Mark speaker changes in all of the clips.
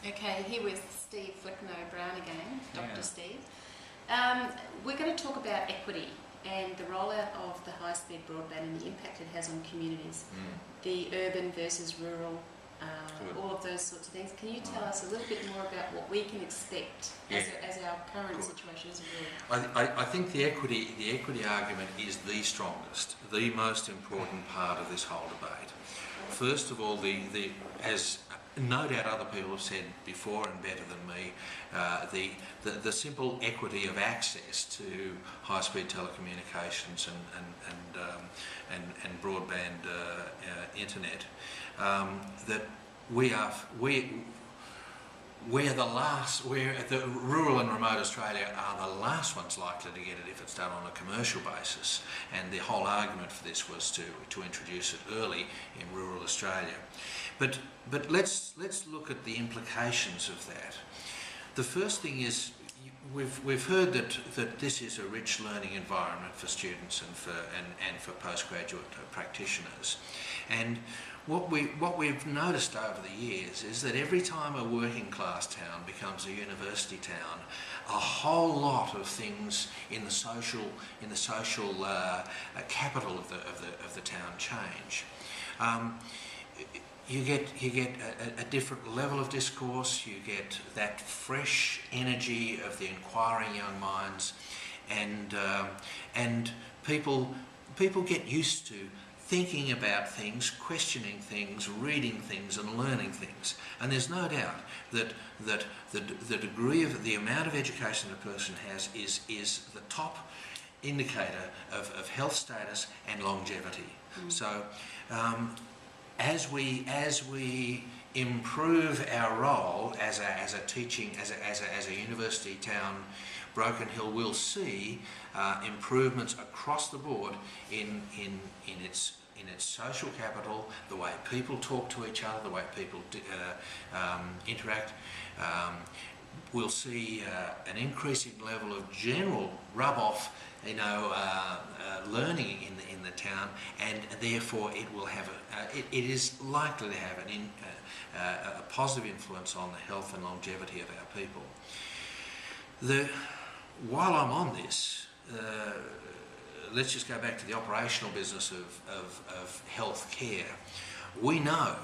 Speaker 1: Okay, here with Steve Flecknoe-Brown again, Dr.
Speaker 2: Yeah.
Speaker 1: Steve. We're going to talk about equity and the rollout of the high-speed broadband and the impact it has on communities, the urban versus rural, all of those sorts of things. Can you tell us a little bit more about what we can expect as our current situation is rural?
Speaker 2: I think the equity argument is the strongest, the most important part of this whole debate. First of all, as no doubt other people have said before and better than me, the simple equity of access to high-speed telecommunications and broadband internet, that the rural and remote Australia are the last ones likely to get it if it's done on a commercial basis, and the whole argument for this was to introduce it early in rural Australia. But let's look at the implications of that. The first thing is we've heard that this is a rich learning environment for students and for postgraduate practitioners, and what we've noticed over the years is that every time a working class town becomes a university town, a whole lot of things in the social capital of the town change. You get a different level of discourse. You get that fresh energy of the inquiring young minds, and people get used to thinking about things, questioning things, reading things and learning things. And there's no doubt that the degree of the amount of education a person has is the top indicator of health status and longevity. So as we improve our role as a university town, Broken Hill will see improvements across the board in its social capital, the way people talk to each other, the way people interact. We'll see an increasing level of general rub-off, learning in the town, and therefore it will have it is likely to have a positive influence on the health and longevity of our people. While I'm on this, let's just go back to the operational business of health care. We know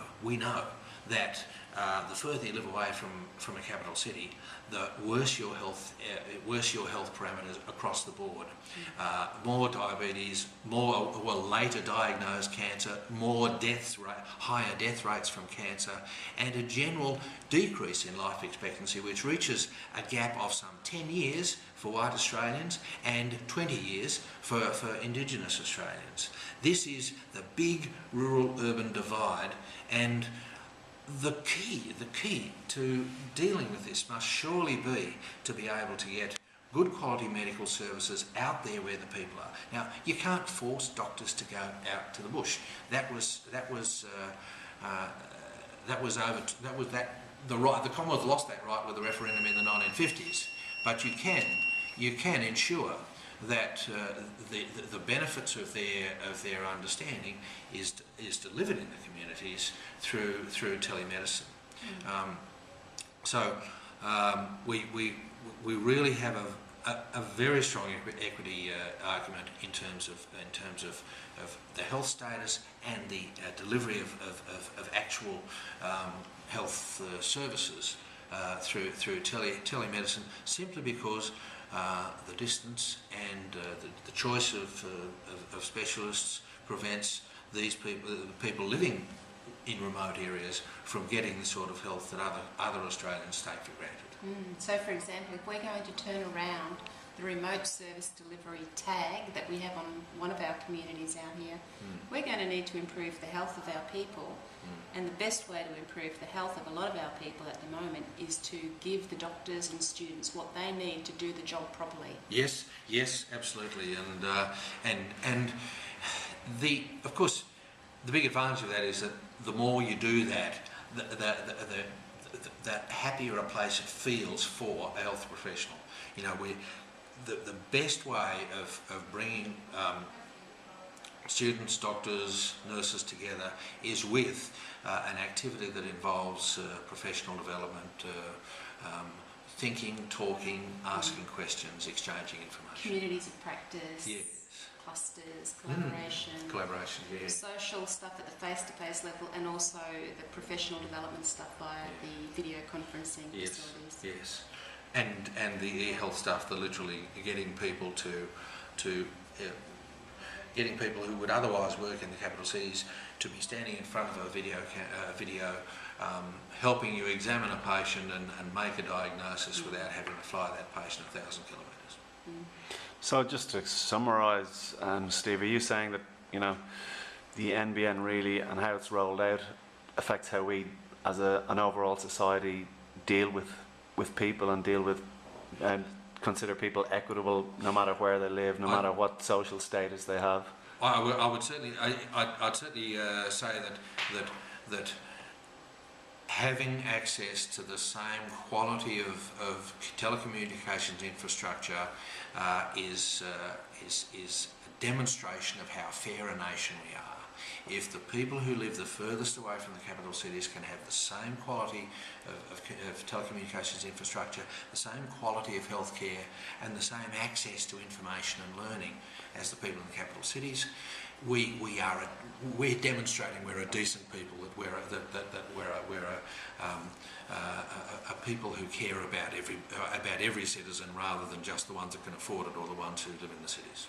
Speaker 2: that the further you live away from a capital city, the worse your health parameters across the board. More diabetes, later diagnosed cancer, higher death rates from cancer, and a general decrease in life expectancy, which reaches a gap of some 10 years for white Australians and 20 years for Indigenous Australians. This is the big rural-urban divide, and the key to dealing with this must surely be to be able to get good quality medical services out there where the people are. Now, you can't force doctors to go out to the bush. The Commonwealth lost that right with the referendum in the 1950s. But you can ensure that the benefits of their understanding is delivered in the communities through telemedicine. We really have a very strong equity argument in terms of the health status and the delivery of actual health services through telemedicine, simply because the distance and the choice of specialists prevents these people living in remote areas from getting the sort of health that other Australians take for granted.
Speaker 1: So, for example, if we're going to turn around the remote service delivery tag that we have on one of our communities out here, we're going to need to improve the health of our people. And the best way to improve the health of a lot of our people at the moment is to give the doctors and students what they need to do the job properly.
Speaker 2: Yes, absolutely. And of course, the big advantage of that is that the more you do that, the happier a place it feels for a health professional. The best way of bringing students, doctors, nurses together is with an activity that involves professional development, thinking, talking, asking questions, exchanging information.
Speaker 1: Communities of practice.
Speaker 2: Yes.
Speaker 1: Clusters, collaboration.
Speaker 2: Collaboration, yes.
Speaker 1: Social stuff at the face-to-face level, and also the professional development stuff via the video conferencing facilities.
Speaker 2: Yes. And the e-health stuff, the literally getting people to getting people who would otherwise work in the capital cities to be standing in front of a video, helping you examine a patient and make a diagnosis without having to fly that patient 1,000 kilometres.
Speaker 3: So just to summarise, Steve, are you saying that, you know, the NBN really and how it's rolled out affects how we as an overall society deal with people and deal with and consider people equitable no matter where they live, no matter what social status they have?
Speaker 2: I would certainly, I'd certainly say that having access to the same quality of telecommunications infrastructure is a demonstration of how fair a nation we are. If the people who live the furthest away from the capital cities can have the same quality of telecommunications infrastructure, the same quality of healthcare, and the same access to information and learning as the people in the capital cities, we're demonstrating we're a decent people, that we're a people who care about every citizen rather than just the ones that can afford it or the ones who live in the cities.